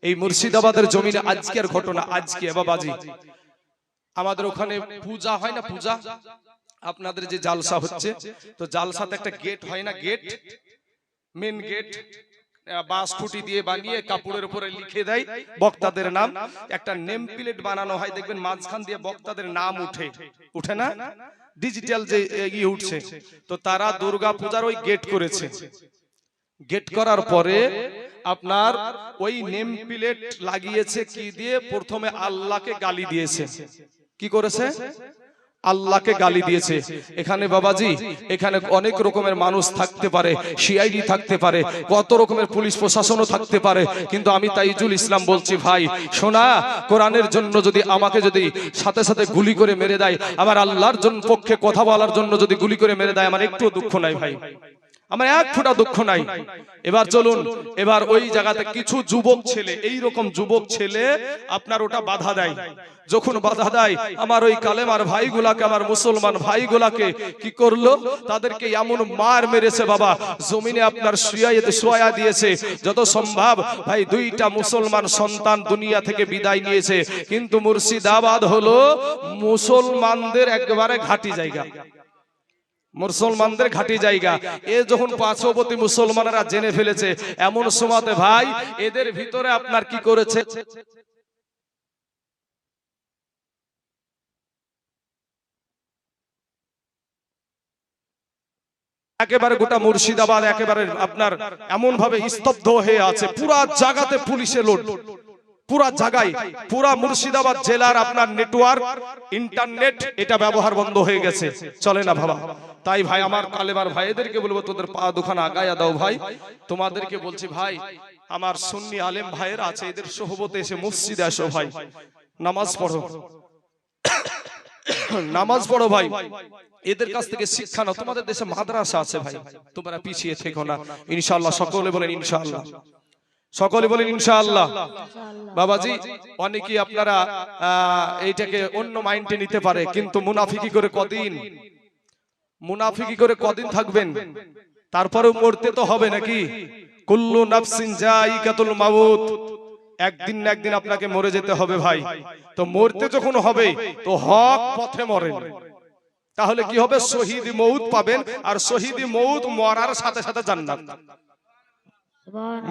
এই মুর্শিদাবাদের জমিনে আজকের ঘটনা, আজকে বাবাজি আমাদের ওখানে পূজা হয় না, পূজা আপনাদের যে জালসা হচ্ছে, তো জালসাতে একটা গেট হয় না, গেট মেন গেট বাঁশ খুঁটি দিয়ে বানিয়ে কাপড়ের উপরে লিখে দেয় বক্তাদের নাম, একটা নেম প্লেট বানানো হয়, দেখবেন মাঝখান দিয়ে বক্তাদের নাম উঠে, উঠে না ডিজিটাল যে উঠছে। তো তারা দুর্গা পূজার ওই গেট করেছে, গেট করার পরে আপনার ওই নেম প্লেট লাগিয়েছে কি দিয়ে, প্রথমে আল্লাহকে গালি দিয়েছে। কি করেছে? আল্লাহকে গালি দিয়েছে। এখানে বাবাজি এখানে অনেক রকমের মানুষ থাকতে পারে, সিআইডি থাকতে পারে, কত রকমের পুলিশ প্রশাসনও থাকতে পারে, কিন্তু আমি তাইজুল ইসলাম বলছি ভাই শোনা, কোরআনের জন্য যদি আমাকে যদি সাথে সাথে গুলি করে মেরে দেয়, আমার আল্লাহর জন্য পক্ষে কথা বলার জন্য যদি গুলি করে মেরে দেয়, আমার একটু দুঃখ নাই ভাই, আমার এক ফোঁটা দুঃখ নাই। এবার চলুন, এবার ওই জায়গাতে কিছু যুবক ছেলে, এইরকম যুবক ছেলে আপনার ওটা বাধা দেয়। যখন বাধা দেয়, আমার ওই কালেমার ভাইগুলাকে, আমার মুসলমান ভাইগুলাকে কি করলো, তাদেরকে এমন মার মেরেছে বাবা, জমিনে আপনার শুয়া দিয়েছে। যত সম্ভব ভাই দুইটা মুসলমান সন্তান দুনিয়া থেকে বিদায় নিয়েছে, কিন্তু মুর্শিদাবাদ হলো মুসলমানদের একেবারে ঘাঁটি জায়গা, মুসলমানদের ঘাঁটি জায়গা। এ যখন পার্শ্ববর্তী মুসলমানেরা জেনে ফেলেছে, এমন সময়তে ভাই এদের ভিতরে আপনার কি করেছে, একেবারে গোটা মুর্শিদাবাদ একেবারে আপনার এমন ভাবে স্তব্ধ হয়ে আছে, পুরা জায়গাতে পুলিশে লোড, পুরা জায়গায়, পুরা মুর্শিদাবাদ জেলার আপনার নেটওয়ার্ক ইন্টারনেট এটা ব্যবহার বন্ধ হয়ে গেছে, চলে না বাবা। তাই ভাই আমার কালেমার ভাইদেরকে বলবো, তোদের পা দুখানা আগায়া দাও ভাই। তোমাদেরকে বলছি ভাই, আমার সুন্নি আলেম ভাইয়ের আছে, এদের সোহবতে এসে মসজিদে আসো ভাই, নামাজ পড়ো, নামাজ পড়ো ভাই, এদের কাছ থেকে শিক্ষা নাও। তোমাদের দেশে মাদ্রাসা আছে ভাই, তোমরা পিছিয়ে থেকো না ইনশাআল্লাহ। সকলে বলেন ইনশাআল্লাহ, সকলে বলেন ইনশাআল্লাহ। বাবাজি অনেকেই আপনারা এইটাকে অন্য মাইন্ডে নিতে পারে, কিন্তু মুনাফিকি করে কদিন, মুনাফিকি করে কদিন থাকবেন, তারপরেও মরতে তো হবে নাকি। কুল্লু নাফসিন যায়িকাতুল মাউত, একদিন না একদিন আপনাকে মরে যেতে হবে ভাই। তো মরতে যখন হবে তো হক পথে মরেন, তাহলে কি হবে, শহীদ মৌত পাবেন। আর শহীদ মৌত মরার সাথে সাথে জান্নাত,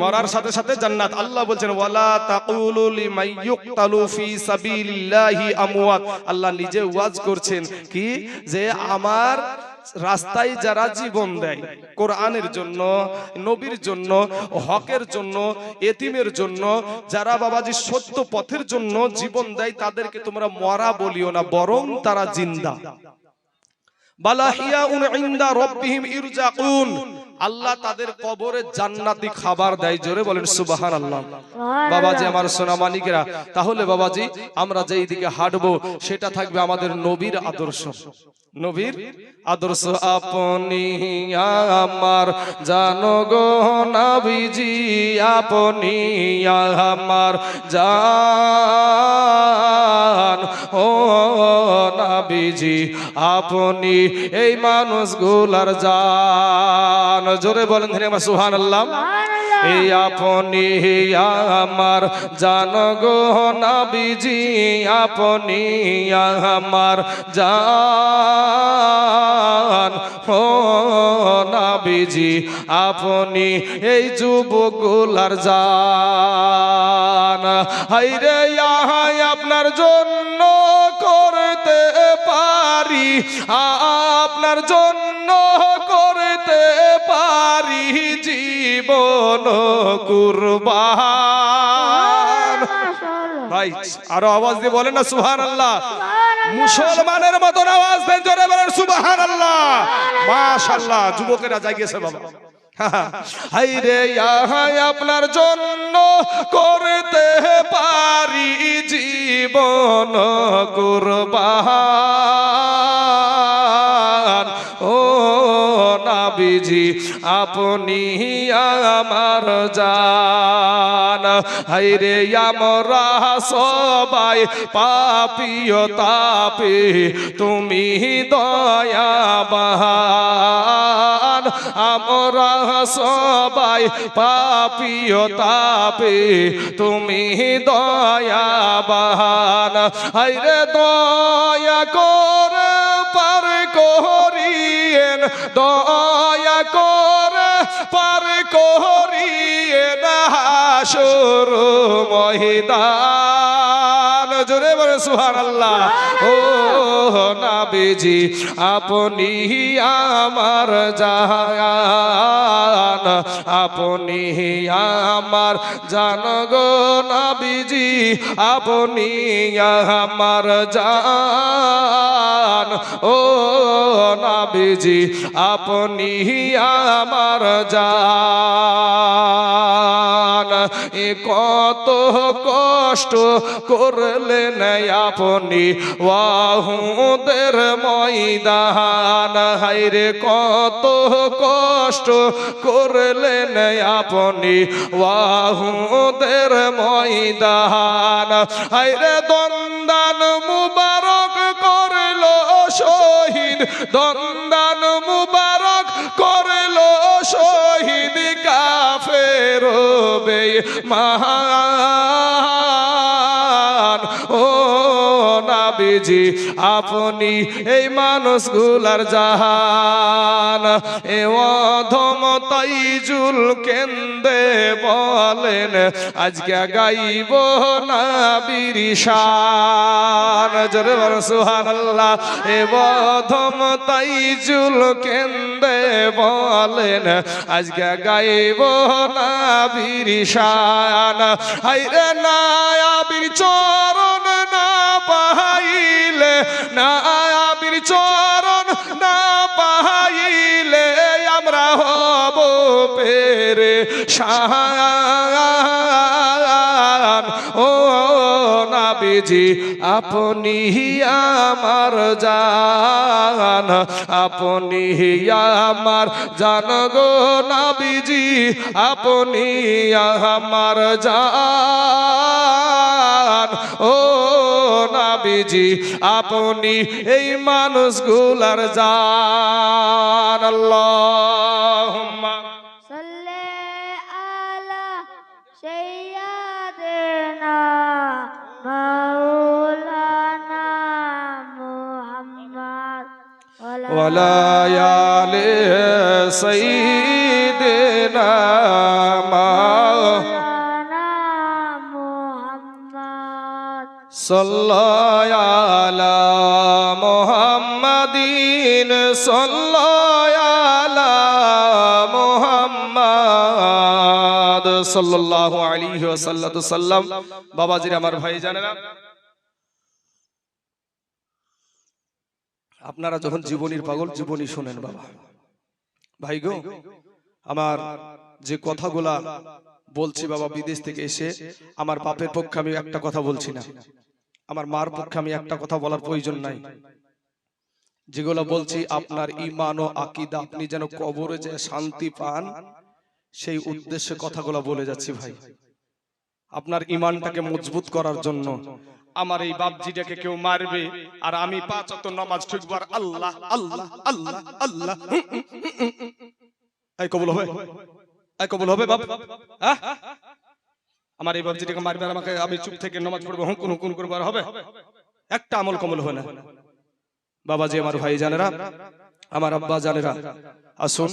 মরার সাথে সাথে জান্নাত। আল্লাহ বলছেন ওয়ালা তাকুলু লিমান ইউকতালু ফি সাবিলিল্লাহি আমওয়াত। আল্লাহ নিজে ওয়াজ করছেন কি, যে আমার রাস্তায় যারা জীবন দেয় কোরআনের জন্য, নবীর জন্য, হকের জন্য, এতিমের জন্য, যারা বাবাজি সত্য পথের জন্য জীবন দেয়, তাদেরকে তোমরা মরা বলিও না, বরং তারা জিন্দা। বালাহিয়াউন ইনদা রাব্বিহিম ইরজাকুন, আল্লাহ তাদের কবরে জান্নাতি খাবার দেয়। জোরে বলেন সুবহানাল্লাহ। বাবাজি আমার সোনা মানিকেরা, তাহলে বাবাজি আমরা যেই দিকে হাঁটবো সেটা থাকবে আমাদের নবীর আদর্শ, নবীর আদর্শ। আপনি আমার জানো গো নবীজি, আপনি আমার জান ও নবীজি, আপনি এই মানুষগুলার জান। জোরে বলেন সুবহানাল্লাহ। এই আপনি আমার জান গো নবীজি, আপনি আমার জান ও নবীজি, আপনি এই যুবকগুলার জান। হায়রে আপনার জন্য করতে পারি, আপনার জন্য করতে পারি জীবন কুরবান। ভাই আরো আওয়াজ দিয়ে বলেন না সুবহানাল্লাহ। মুসলমানের মতন আওয়াজ দেন, জোরে বলেন সুবহানাল্লাহ। মাশাআল্লাহ, যুবকেরা জাগিয়েছে বাবা। হায়রে আপনার জন্য করতে পারি জীবন কুরবান ও নবীজি, আপনি আমার জান। হায়রে আমরা সবাই পাপী ও তাপী, তুমি দয়াবান আমরা সবাই পাপী ও তাপী, তুমি দয়াবান। হায়রে দয়া করে পার করিয়েন, দয়া করে পার করিয়েন হাসর ময়দান। জোরে বলে সুবহানাল্লাহ। ও নবীজি আপনি আমার জান, আপনি আমার জান গো নবীজি, আপনি আমার জান। ও নবীজি আপনি আমার জান। এ কত কষ্ট করলেন আপনি ওয়াহুদের ময়দান, হায়রে কত কষ্ট করলেন আপনি ওয়াহুদের ময়দান। হায়রে দন্দান মুবারক করল শহীদ, দন্দান মুবারক করল শহীদ কাফের বেঈমান। ও নবীজি আপনি এই মানুষগুলার জান। এ অধম তাইজুল কেন্দে বলেন আজকে গাইব নবীর শান। জোরে বলো সুবহানাল্লাহ। এ অধম তাইজুল কেন্দে বলেন আজকে গাইব নবীর শান। হায়রে নায়াবির চরণ না পাইলে, নায়াবির চরণ না পাইলে আমরা হব পেরেশান। ও নবীজি আপনি আমার জান, আপনি আমার জান গো নবীজি, আপনি আমার জান। ও নবীজি আপনি এই মানুষগুলার জান। আল্লাহুম্মা সাল্লি আলা সাইয়্যিদিনা মাওলানা মুহাম্মদ ওয়ালা আলি সাইয়্যিদিনা মাওলানা মুহাম্মদ সাল্লাল্লাহু আলা মুহাম্মাদিন, সাল্লাল্লাহু আলা মুহাম্মাদ সাল্লাল্লাহু আলাইহি ওয়াসাল্লাম। বাবাজির আমার ভাই জানেনা, আপনারা যখন জীবনীর পাগল, জীবনী শুনেন বাবা ভাই গো। আমার যে কথাগুলা বলছি বাবা, বিদেশ থেকে এসে আমার বাপের পক্ষে আমি একটা কথা বলছি না, আমার মার পক্ষে আমি একটা কথা বলার প্রয়োজন নাই। যেগুলো বলছি আপনার ঈমান ও আকীদা, আপনি যেন কবরে যে শান্তি পান, সেই উদ্দেশ্যে কথাগুলো বলে যাচ্ছি ভাই। আপনার ঈমানটাকে মজবুত করার জন্য আমার এই বাপজিটাকে কেউ মারবে আর আমি 5 ওয়াক্ত নামাজ ঠিকবার আল্লাহ আল্লাহ আল্লাহ আল্লাহ, এই কবুল হবে? এই কবুল হবে বাপ? হ্যাঁ, আমার এই বাপজিটাকে মারবে আর আমাকে আমি চুপ থেকে নামাজ পড়বো, হুকুন হুকুন করবো, আর হবে? একটা আমল কবুল হবে না। বাবাজি আমার ভাই জানেরা, আমার আব্বা জানেরা, আসুন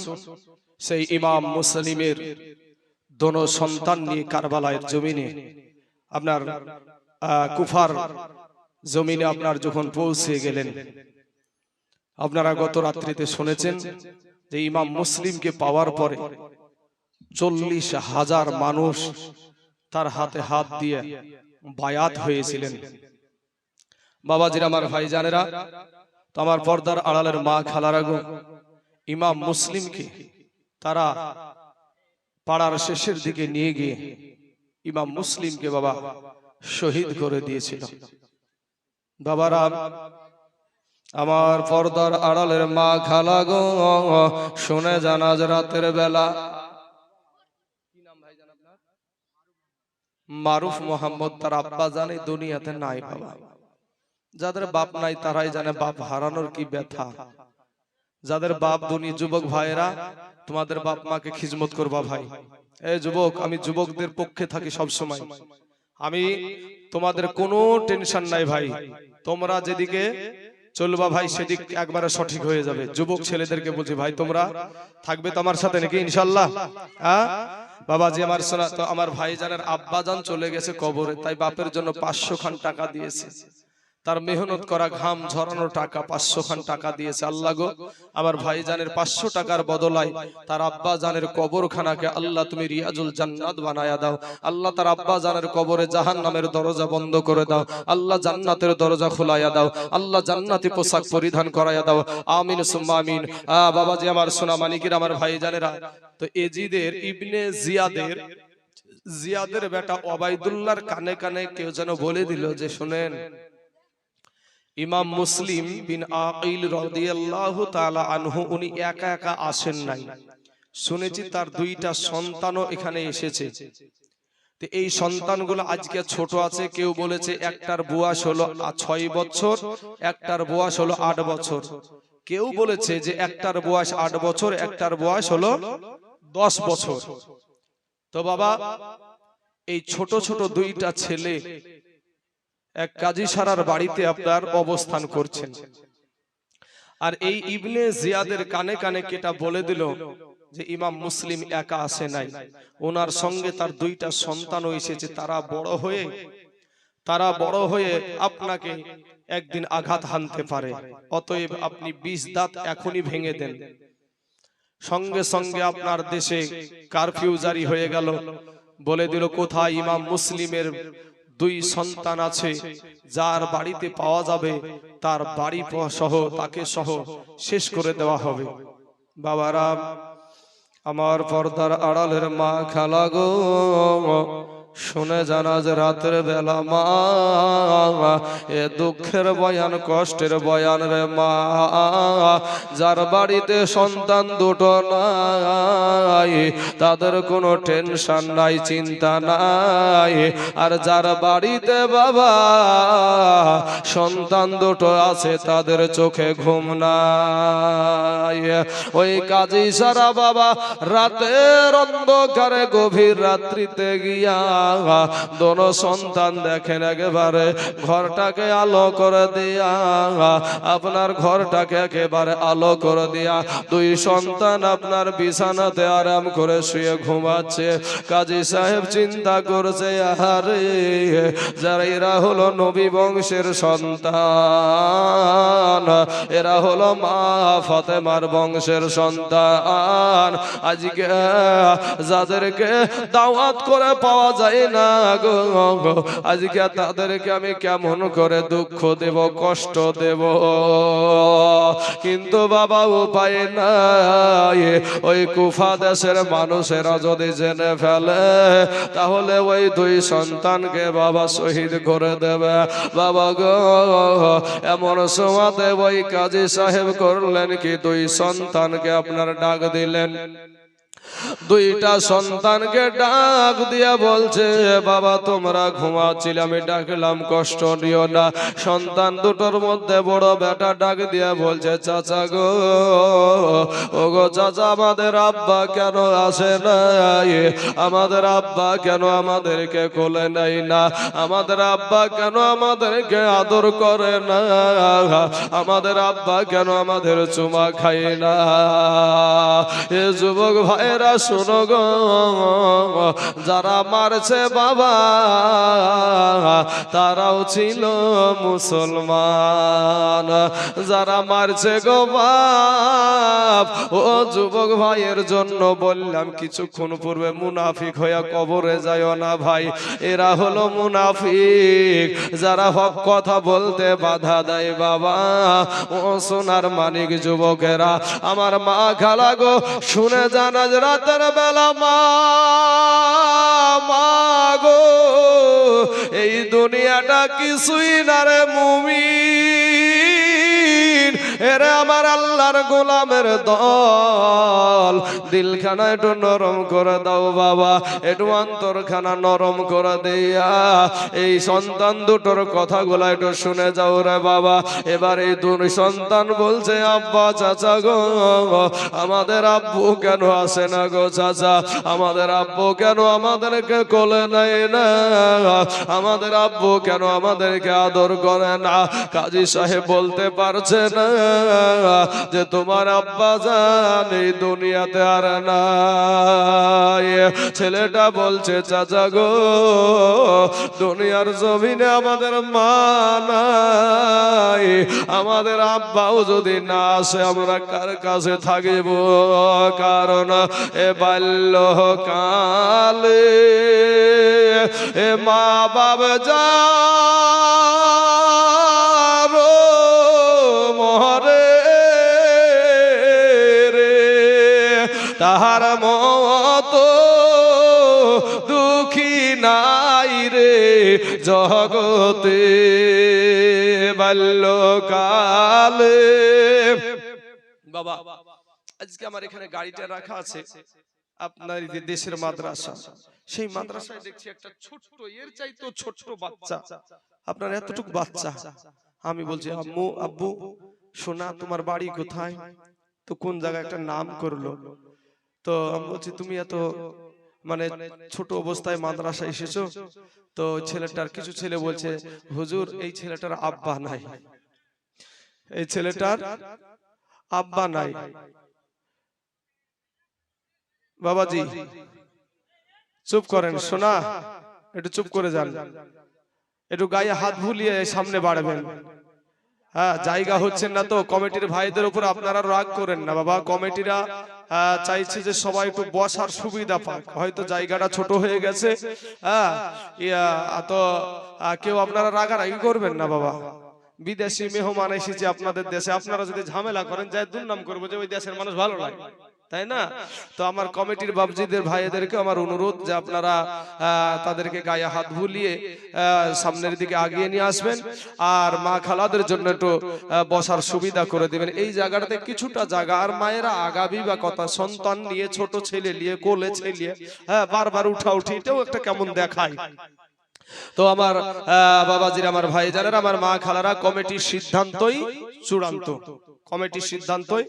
সেই ইমাম মুসলিমের দোনো সন্তান নিয়ে কারবালায়ের জমিনে, আপনার কুফার জমিনে আপনার যখন পৌঁছে গেলেন, আপনারা গত রাত্রিতে শুনেছেন যে ইমাম মুসলিমকে পাওয়ার পরে 40,000 মানুষ তার হাতে হাত দিয়ে বায়াত হয়েছিলেন। বাবাজির আমার ভাই জানেরা, তো আমার পর্দার আড়ালের মা খালারা গো, ইমাম মুসলিমকে তারা পাড়ার শেষের দিকে নিয়ে গিয়ে ইমাম মুসলিমকে বাবা শহীদ করে দিয়েছিল। বাবারা আমার পর্দার আড়ালের মা খালা গো, শুনে জানাজ রাতের বেলা, কি নাম ভাই জান আপনার? মারুফ মোহাম্মদ, তার আব্বা জানে দুনিয়াতে নাই বাবা। যাদের বাপ নাই তারাই জানে বাপ হারানোর কি ব্যথা। যাদের বাপ দুনি যুবক ভাইয়েরা, তোমাদের বাপ মাকে খিজমত করবা ভাই। এই যুবক, আমি যুবকদের পক্ষে থাকি সব সময়। আমি তোমাদের কোনো টেনশন নাই ভাই, তোমরা যেদিকে চলবা ভাই সেদিক একবারে সঠিক হয়ে যাবে। যুবক ছেলেদেরকে বলছি ভাই, তোমরা থাকবে তো আমার সাথে নাকি ইনশাআল্লাহ? হ্যাঁ বাবাজি, আমার শোনা তো, আমার ভাইজানের আব্বাজান চলে গেছে কবরে, তাই বাপের জন্য 500 খান টাকা দিয়েছে। তার মেহনত করা ঘাম ঝরানো টাকা 500 খান টাকা দিয়েছে। আল্লাহ গো, আমার ভাইজানের 500 টাকার বদলায় তার আব্বা জানের কবরখানাকে আল্লাহ তুমি রিয়াজুল জান্নাত বানায়া দাও। আল্লাহ তার আব্বা জানের কবরে জাহান্নামের দরজা বন্ধ করে দাও। আল্লাহ জান্নাতের দরজা খোলায়া দাও। আল্লাহ জান্নাতি পোশাক পরিধান করায়া দাও। আমিন সুম্মা আমিন। বাবাজি, আমার সোনা মানিকের, আমার ভাইজানেরা, তো এজিদের ইবনে জিয়াদের বেটা ওবাইদুল্লাহর কানে কানে কেউ যেন বলে দিল যে শুনেন, ইমাম মুসলিম বিন আকিল রাদিয়াল্লাহু তাআলা আনহু উনি একা একা আসেন নাই, শুনেছি তার 2টা সন্তানও এখানে এসেছে। তো এই সন্তানগুলো আজকে ছোট আছে। কেউ বলেছে একটার বয়স হলো 6 বছর, একটার বয়স হলো 8 বছর। কেউ বলেছে যে একটার বয়স 8 বছর, একটার বয়স হলো 10 বছর। তো বাবা, এই ছোট ছোট 2টা ছেলে এক কাজী সারার বাড়িতে আপনার অবস্থান করছেন। আর এই ইবনে জিয়াদের কানে কানে কেটা বলে দিল যে ইমাম মুসলিম একা আসে নাই, ওনার সঙ্গে তার 2টা সন্তানও এসেছে। তারা বড় হয়ে আপনাকে একদিন আঘাত হানতে পারে, অতএব আপনি 20 দাঁত এখনই ভেঙে দেন। সঙ্গে সঙ্গে আপনার দেশে কারফিউ জারি হয়ে গেল। বলে দিল কোথায় ইমাম মুসলিমের 2 সন্তান আছে, যার বাড়িতে পাওয়া যাবে তার বাড়ি সহ তাকে সহ শেষ করে দেওয়া হবে। বাবারা, আমার পর্দার আড়ালের মা খালা গো, শুনে জানা যে রাতের বেলা মা, এ দুঃখের বয়ান, কষ্টের বয়ান রে মা। যার বাড়িতে সন্তান 2টো নাই তাদের কোনো টেনশন নাই, চিন্তা নাই। আর যার বাড়িতে বাবা সন্তান 2টো আছে তাদের চোখে ঘুম নাই। ওই কাজী সারা বাবা রাতের অন্ধকারে গভীর রাত্রিতে গিয়া দোনো সন্তান দেখেন একেবারে ঘরটাকে আলো করে দিয়া, আপনার ঘরটাকে একেবারে আলো করে দিয়া 2 সন্তান আপনার বিছানাতে আরাম করে শুয়ে ঘুমাচ্ছে। কাজী সাহেব চিন্তা করছে, আরে যারা এরা হলো নবী বংশের সন্তান, এরা হলো মা ফাতেমার বংশের সন্তান। আজকে যাদেরকে দাওয়াত করে পাওয়া যায় না গো, আজকে তাদেরকে আমি কেমন করে দুঃখ দেব, কষ্ট দেব। কিন্তু বাবা উপায় নাই। ওই কুফা দেশের মানুষেরা যদি জেনে ফেলে তাহলে ওই 2 সন্তানকে বাবা শহীদ করে দেবে। বাবা গো, এমন সময়তে ওই কাজী সাহেব করলেন কি, 2 সন্তানকে আপনার ডাক দিলেন। 2টা সন্তানকে ডাক দিয়া বলছে, বাবা তোমরা ঘুমাচ্ছিলে, আমি ডাকলাম, কষ্ট নিও না। সন্তান 2টোর মধ্যে বড় বেটা ডাক দিয়া বলছে, চাচা গো, ও গো চাচা, আমাদের আব্বা কেন আসে নাই? আমাদের আব্বা কেন আমাদেরকে কোলে নেই না? আমাদের আব্বা কেন আমাদেরকে আদর করে না? আমাদের আব্বা কেন আমাদের চুমা খায় না? এ যুবক ভাইরা শোনো গো, যারা মারছে বাবা তারাও ছিল মুসলমান। যারা মারছে গো বাপ, ও যুবক ভাইয়ের জন্য বললাম কিছুক্ষণ পূর্বে, মুনাফিক হইয়া কবরে যায় না ভাই। এরা হলো মুনাফিক, যারা হক কথা বলতে বাধা দেয় বাবা। ও সোনার মানিক যুবকেরা, আমার মা খালা গো, শুনে জানা রাতের বেলা মা গো, এই দুনিয়াটা কিছুই না রে মুমিন। এরে আমার আল্লাহর গোলামের দল, দিলখানা একটু নরম করে দাও বাবা, একটু অন্তরখানা নরম করে দিয়া এই সন্তান দুটোর কথাগুলো একটু শুনে যাও রে বাবা। এবার এই দুই সন্তান বলছে, আব্বা চাচা গো, আমাদের আব্বু কেন আসে না গো চাচা, আমাদের আব্বু কেন আমাদেরকে কোলে নেয় না, আমাদের আব্বু কেন আমাদেরকে আদর করে না। কাজী সাহেব বলতে পারছে না যে তোমার আব্বা জান এই দুনিয়াতে আর নাই। ছেলেটা বলছে, চাচা গো, দুনিয়ার জমিনে আমাদের মা নাই, আমাদের আব্বাও যদি না আসে আমরা কার কাছে থাকিব? কারণ এ বাল্যকালে এ মা বাবা যার মরে রে, তাহার মতো দুঃখী নাই রে জগতে। বাল্যকালে বাবা, আজকে আমার এখানে গাড়িটা রাখা আছে আপনার দেশের মাদ্রাসা, সেই মাদ্রাসায় দেখছি একটা ছোট্ট, এর চাইতে ছোট্ট বাচ্চা, আপনার এতটুকু বাচ্চা। আমি বলছি, আম্মু আব্বু সোনা তোমার বাড়ি কোথায়? তো কোন জায়গায় একটা নাম করলো। তো আমি বলছি, তুমি এত মানে ছোট অবস্থায় মাদ্রাসায় এসেছো? তো ছেলেটার কিছু ছেলে বলছে, হুজুর এই ছেলেটার আব্বা নাই, এই ছেলেটার আব্বা নাই। বাবাজি চুপ করেন, শোনা একটু চুপ করে যান, একটু গায়ে হাত ভুলিয়ে সামনে বাড়বেন। হ্যাঁ, জায়গা হচ্ছে না তো, কমিটির ভাইদের উপর আপনারা রাগ করেন না বাবা। কমিটিরা চাইছে যে সবাই একটু বসার সুবিধা পাক, হয়তো জায়গাটা ছোট হয়ে গেছে। হ্যাঁ, তো কেউ আপনারা রাগারাগি করবেন না বাবা। বিদেশি মেহমান এসেছে আপনাদের দেশে, আপনারা যদি ঝামেলা করেন যাই দুর্নাম করবো যে ওই দেশের মানুষ ভালো লাগে, তাই না? তো আমার কমিটির বাবজিদের ভাইদেরকে আমার অনুরোধ যে আপনারা তাদেরকে গায়ে হাত বুলিয়ে সামনের দিকে আগিয়ে নিয়ে আসবেন, আর মা খালাদের জন্য একটু বসার সুবিধা করে দিবেন। এই জায়গাটাতে কিছুটা জায়গা, আর মায়েরা আগাবি বা কথা, সন্তান নিয়ে ছোট ছেলে নিয়ে কোলে ছেলে বারবার উঠা উঠি, এটাও একটা কেমন দেখায়। তো আমার বাবাজির, আমার ভাই জানেন, আমার মা খালারা, কমিটির সিদ্ধান্তই চূড়ান্ত, কমিটির সিদ্ধান্তই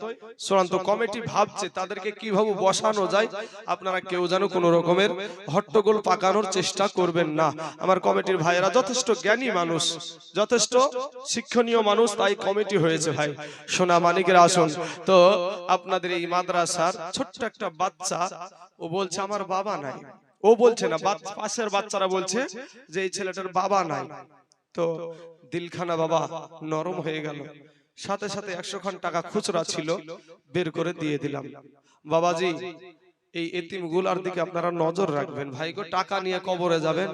চূড়ান্ত। কমিটি ভাবছে তাদেরকে কিভাবে বসানো যায়, আপনারা কেউ যেন কোন রকমের হট্টগোল পাকানোর চেষ্টা করবেন না। আমার কমিটির ভাইয়েরা যথেষ্ট জ্ঞানী মানুষ, যথেষ্ট শিক্ষণীয় মানুষ, তাই কমিটি হয়েছে ভাই। সোনা মানিকের আসন। তো আপনাদের এই মাদ্রাসার ছোট্ট একটা বাচ্চা, ও বলছে আমার বাবা নাই। ও বলছে না, পাশের বাচ্চারা বলছে যে এই ছেলেটার বাবা নাই। তো দিলখানা বাবা নরম হয়ে গেল। সাথে সাথে 100 খান টাকা খুচরা ছিল, বের করে দিয়ে দিলাম। বাবাজি, এই এতিমগুলার দিকে আপনারা নজর রাখবেন ভাই গো। টাকা নিয়ে কবরে যাবেন,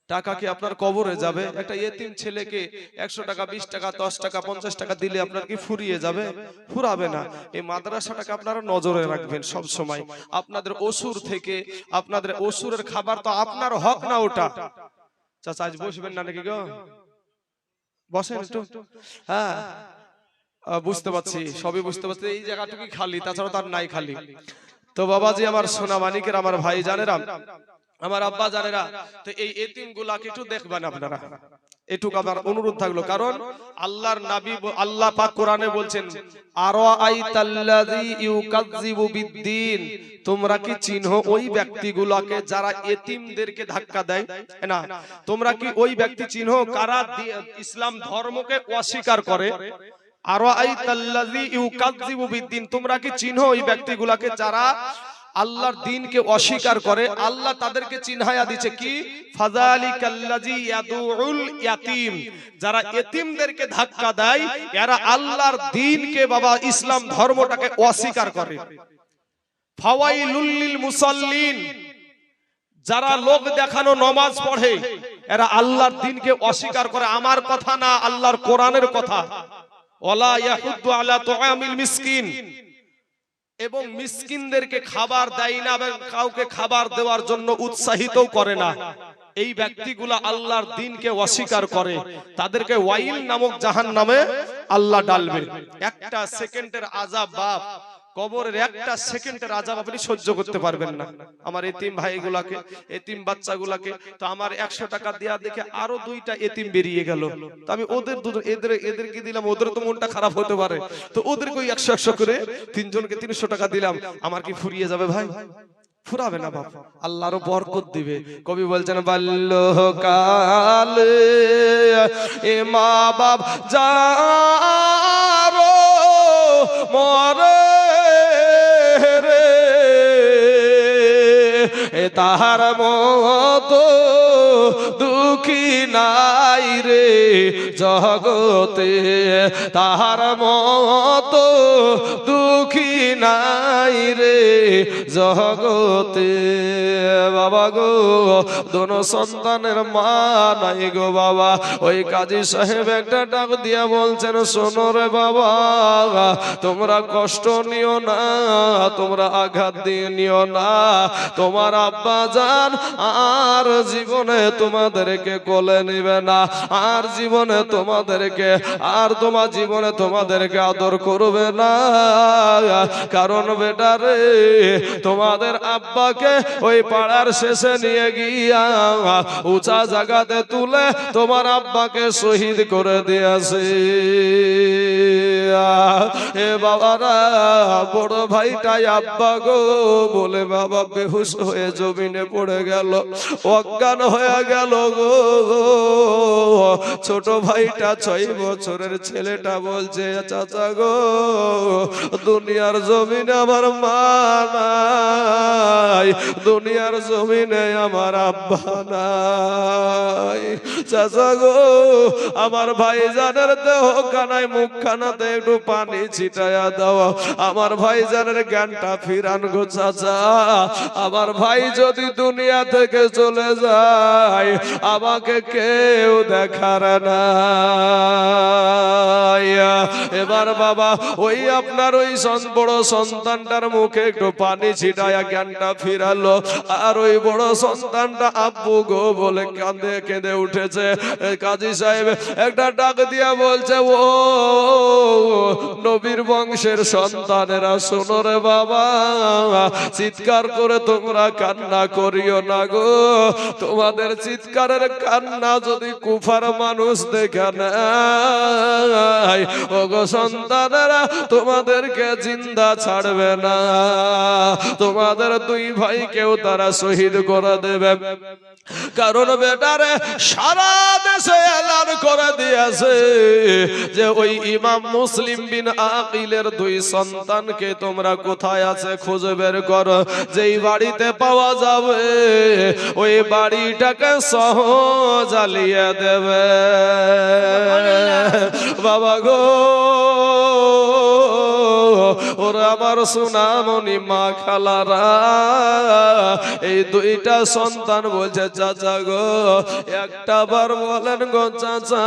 টাকা কি আপনার কবরে যাবে? একটা এতিম ছেলেকে 100 টাকা, 20 টাকা, 10 টাকা, 50 টাকা দিলে আপনার কি ফুরিয়ে যাবে? ফুরাবে না। এই মাদ্রাসাটাকে আপনারা নজরে রাখবেন সব সময়। আপনাদের অসুর থেকে, আপনাদের অসুরের খাবার তো আপনার হক না ওটা। চাচা আজ বসবেন না নাকি গো? বসেন একটু। হ্যাঁ, বুঝতে পারছি, সবই বুঝতে পারছি। এই জায়গাটুকুই খালি, তাছাড়া তার নাই খালি। তো বাবাজি, আমার সোনা মানিকের, আমার ভাই জানেরা, আমার আব্বা জানেরা, তো এই এতিম গুলাকে একটু দেখবেন আপনারা, এটুকু আমার অনুরোধ থাকলো। কারণ আল্লাহর নবী, আল্লাহ পাক কোরআনে বলছেন, আরাআইতাল্লাযী ইউকাযযিবু বিদ্দীন, তোমরা কি চিনো ওই ব্যক্তিগুলোকে যারা এতিমদেরকে ধাক্কা দেয় না? তোমরা কি ওই ব্যক্তি চিনো কারা ইসলাম ধর্মকে অস্বীকার করে? আরাআইতাল্লাযী ইউকাযযিবু বিদ্দীন, তোমরা কি চিনো ওই ব্যক্তিগুলোকে যারা আল্লাহর দ্বীনকে অস্বীকার করে? আল্লাহ তাদেরকে চিনহায়া দিয়েছে কি? ফাযালিকাল্লাযী ইয়াদুউল ইয়াতীম, যারা এতিমদেরকে ধাক্কা দেয় এরা আল্লাহর দ্বীনকে, বাবা ইসলাম ধর্মটাকে অস্বীকার করে। ফাওয়াইলুল লিল মুসাল্লিন, যারা লোক দেখানো নামাজ পড়ে এরা আল্লাহর দ্বীনকে অস্বীকার করে। আমার কথা না, আল্লাহর কোরআনের কথা। ওয়ালা ইয়াহুদ্দু আলা তুআমিল মিসকিন, এবং মিসকিনদেরকে খাবার দেয় না এবং কাউকে খাবার দেওয়ার জন্য উৎসাহিতও করে না। এই ব্যক্তিগুলা আল্লাহর দ্বীনকে অস্বীকার করে, তাদেরকে ওয়াইল নামক জাহান্নামে আল্লাহ ডালবে। একটা সেকেন্ডের আযাব বাপ, কবরের একটা সেকেন্ডের আযাব আপনি সহ্য করতে পারবেন না। আমার এতিম ভাইগুলাকে, এতিম বাচ্চাগুলাকে, তো আমার 100 টাকা দেয়া দেখে আরো 2টা এতিম বেরিয়ে গেল, তো আমি এদেরকে দিলাম, ওদের তো মনটা খারাপ হতে পারে, তো ওদেরকে 100 করে 3 জনকে 300 টাকা দিলাম, আমার কি ফুরিয়ে যাবে ভাই? ফুরাবে না বাপ, আল্লাহরও বরকত দিবে। কবি বলছেন বাল্যকালে এ মা বাপ যারো মরে রে, এ তাহার মতো দুঃখী নাই রে জগতে, তাহার মতো দুঃখী নাই রে জগতে। বাবা গো, দোনো সন্তানের মা নাই গো বাবা। ওই কাজী সাহেব একটা ডাক দিয়া বলছেন, শোনো রে বাবা, তোমরা কষ্ট নিও না, তোমরা আঘাত দিয়ে নিও না, তোমার আব্বা জান আর জীবনে তোমাদেরকে কোলে নিবে না, আর জীবনে তোমাদেরকে, আর তোমার জীবনে তোমাদেরকে আদর করবে না। কারণ বেটা রে, তোমাদের আব্বাকে ওই পাড়ার শেষে নিয়ে গিয়া উঁচা জায়গাতে তুলে তোমার আব্বাকে শহীদ করে দিয়েছে। এ বাবারা, বড় ভাইটাই আব্বা গো বলে বাবা বেহুশ হয়ে জমিনে পড়ে গেল, অজ্ঞান হয়ে গেল গো। ছোট ভাইটা 6 বছরের ছেলেটা বলছে, চাচা গো, দুনিয়ার জমিনে আমার মা নাই, দুনিয়ার জমিনে আমার আব্বা নাই, চাচা গো, আমার ভাইজানের দেহ খানায় মুখ খানাতে একটু পানি ছিটায়া দাও, আমার ভাইজানের জ্ঞানটা ফিরান গো চাচা। আমার ভাই যদি দুনিয়া থেকে চলে যায়, আমাকে কেউ দেখার না। এবার বাবা ওই আপনার ওই বড় সন্তানটার মুখে একটু পানি ছিটায়া জ্ঞানটা ফিরালো, আর ওই বড় সন্তানটা আব্বু গো বলে কাঁদে কেঁদে উঠেছে। কাজী সাহেব একটা ডাক দিয়া বলছে, ও নবীর বংশের সন্তানেরা, শোনো রে বাবা, চিৎকার করে তোমরা কান্না করিও না গো, তোমাদের চিৎকারের কান্না যদি কুফার মানুষ দেখে নেয়, ও গো সন্তানেরা, তোমাদেরকে জিন্দা ছাড়বে না, তোমাদের 2 ভাইকেও তারা শহীদ করে দেবে। কারণ বেটারে সারা দেশে এলান করে দিয়েছে যে ওই ইমাম মুসলিম বিন আকিলের 2 সন্তানকে তোমরা কোথায় আছে খুঁজে বের করো, যেই বাড়িতে পাওয়া যাবে ওই বাড়িটাকে সহ জ্বালিয়ে দেবে। বাবা গো, ওরা আমার সোনামণি মা খালারা, এই 2টা সন্তান বলছে, চাচা গো, একটা বার বলেন গো চাচা,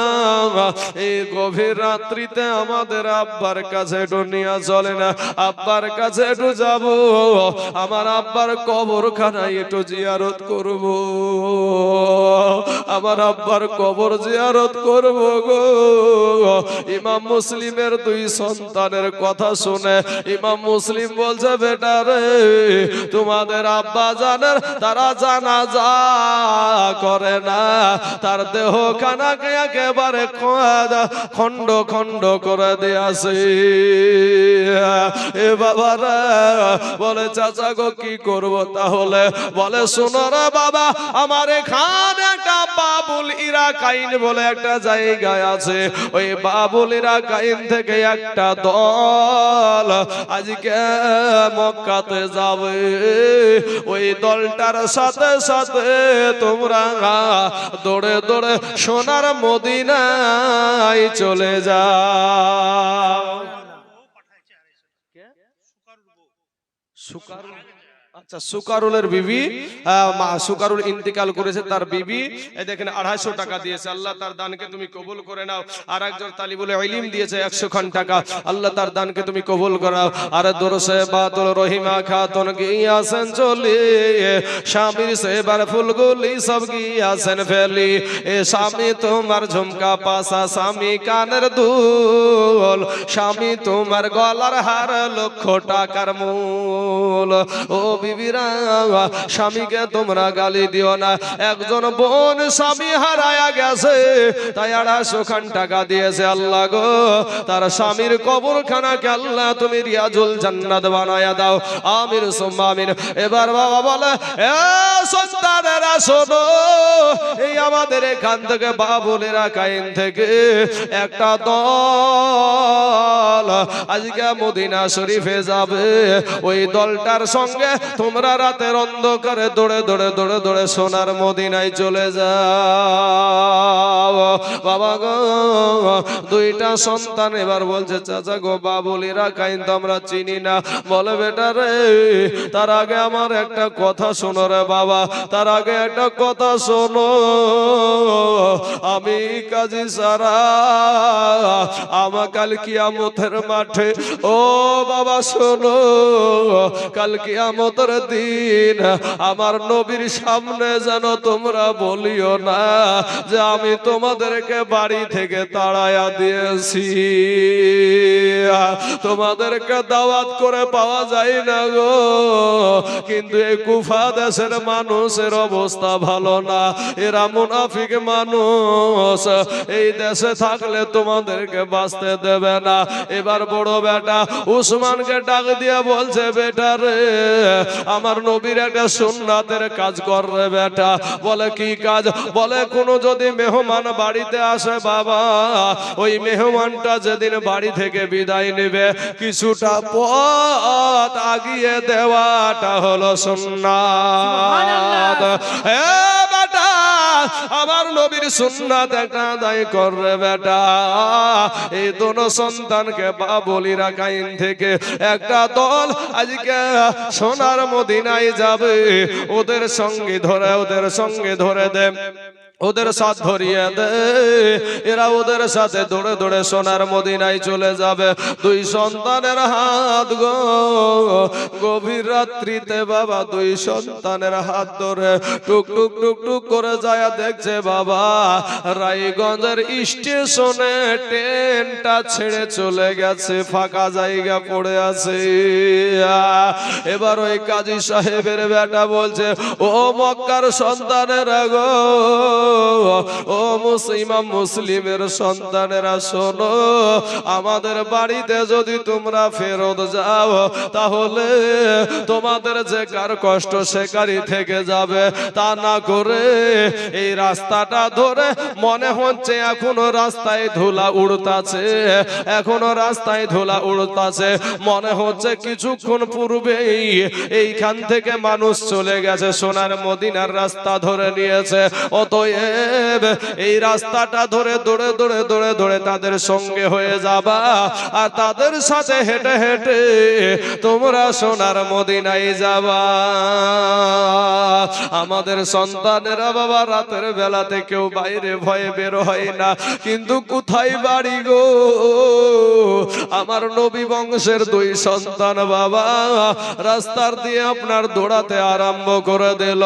এই গভীর রাত্রিতে আমাদের আব্বার কাছে একটু নিয়ে চলে না, আব্বার কাছে একটু যাব, আমার আব্বার কবরখানায় একটু জিয়ারত করব, আমার আব্বার কবর জিয়ারত করব গো। ইমাম মুসলিমের 2 সন্তানের কথা শুনে ইমাম মুসলিম বলছে, বেটা রে, তোমাদের আব্বা জানের তারা জানাজা করে না, তার দেহ খানাকে একেবারে খন্ড খন্ড করে দিয়েছে। এ বাবারা বলে, চাচা গো কি করব তাহলে? বলে, শোনো রে বাবা, আমার এখানে একটা বাবুল ইরাকাইন বলে একটা জায়গায় আছে, ওই বাবুল ইরাকাইন থেকে একটা দল আজকে মক্কাতে যাবে, ওই দলটার সাথে সাথে তোমরা দৌড়ে দৌড়ে সোনার মদিনায় চলে যাও। আচ্ছা, সুকারুলের বিবি সুকারুল ইন্তিকাল করেছে, তার বিবি দেখেন 250 টাকা দিয়েছে। আল্লাহ তার দানকে তুমি কবুল করে নাও। আর একজন তালিবুল ইলম দিয়েছে 100 খান টাকা। আল্লাহ তার দানকে তুমি কবুল করাও। আর দরসে বাতুল রহিমা খাতুন গিয়াছেন চলি, স্বামীর সেবার ফুলগুলি সব গিয়াছেন ফেলি। এ স্বামী তোমার ঝুমকা পাসা, স্বামী কানের দুল, স্বামী তোমার গলার হার, লক্ষ টাকার মূল। ও বিবিরা, স্বামীকে তোমরা গালি দিও না। একজন বোন স্বামী হারায়া গেছে, তাই 250 খান টাকা দিয়েছে। আল্লাহ গো, তার স্বামীর কবরখানাকে আল্লাহ তুমি রিয়াজুল জান্নাত বানায়া দাও। আমিন সুম্মা আমিন। এবার বাবা বলে, এ সন্তানেরা শোনো, এই আমাদের এখান থেকে বাবুলেরা কাইন থেকে একটা দল আজকে মদিনা শরীফে যাবে। ওই দলটার সঙ্গে তোমরা রাতের অন্ধকারে দৌড়ে দৌড়ে দৌড়ে দৌড়ে সোনার মদিনায় চলে যাও। বাবা গো, 2টা সন্তান এবার বলছে, চাচা গো, বাবুলিরা কাইন তো আমরা চিনি না। বলে, বেটা রে, তার আগে আমার একটা কথা শোনো রে বাবা, তার আগে একটা কথা শোনো। আমি কাজী সারা আমার কাল কিয়ামতের মাঠে, ও বাবা শোনো, কাল কিয়ামতের দিন আমার নবীর সামনে যেন তোমরা বলিও না যে আমি তোমাদেরকে বাড়ি থেকে তাড়াইয়া দিয়েছি। তোমাদেরকে দাওয়াত করে পাওয়া যায় না গো। কিন্তু এই কুফা দেশের মানুষের অবস্থা ভালো না, এরা মুনাফিক মানুষ। এই দেশে থাকলে তোমাদেরকে বাঁচতে দেবে না। এবার বড় বেটা উসমানকে ডাক দিয়ে বলছে, বেটা রে, আমার নবীর একটা সুন্নাতের কাজ কর রে বেটা। বলে, কি কাজ? বলে, কোনো যদি মেহমান বাড়িতে আসে বাবা, ওই মেহমানটা যেদিন বাড়ি থেকে বিদায় নেবে, কিছুটা পথ আগিয়ে দেওয়াটা হলো সুন্নাত। এ বেটা, আমার নবীর সুন্নাত একটা আদায় করবে বেটা। এই দোনো সন্তানকে বাবুলিরা কাইন থেকে একটা দল আজকে সোনার মদিনায় যাবে। ওদের সঙ্গে ধরে দে, ওদের সাথ ধরিয়ে দে। এরা ওদের সাথে দৌড়ে দৌড়ে সোনার মদিনায় চলে যাবে। 2 সন্তানের হাত গো, গভীর রাত্রিতে বাবা 2 সন্তানের হাত ধরে টুক টুক টুক টুক করে যায়। দেখছে বাবা, রায়গঞ্জের স্টেশনে ট্রেনটা ছেড়ে চলে গেছে, ফাঁকা জায়গা পড়ে আছে। এবার ওই কাজী সাহেবের বেটা বলছে, ও মক্কার সন্তানেরা গো, ও ইমাম মুসলিমের সন্তানেরা শোনো, আমাদের বাড়িতে যদি তোমরা ফেরত যাও তাহলে তোমাদের যে কার কষ্ট সে কারি থেকে যাবে। তা না করে এই রাস্তাটা ধরে মনে হচ্ছে এখনো রাস্তায় ধুলা উড়তাছে, এখনো রাস্তায় ধুলা উড়তাছে। মনে হচ্ছে কিছুক্ষণ পূর্বেই এইখান থেকে মানুষ চলে গেছে, সোনার মদিনার রাস্তা ধরে নিয়েছে। অতএব এই রাস্তাটা ধরে দৌড়ে দৌড়ে দৌড়ে দৌড়ে তাদের সঙ্গে হয়ে যাবা, আর তাদের সাথে হেঁটে হেঁটে তোমরা সোনার মদিনায় যাবা। আমাদের সন্তানেরা বাবা রাতের বেলাতে কেউ বাইরে ভয়ে বের হয় না, কিন্তু কোথায় বাড়ি গো? আমার নবী বংশের 2 সন্তান বাবা রাস্তার দিয়ে আপনার দৌড়াতে আরম্ভ করে দিল।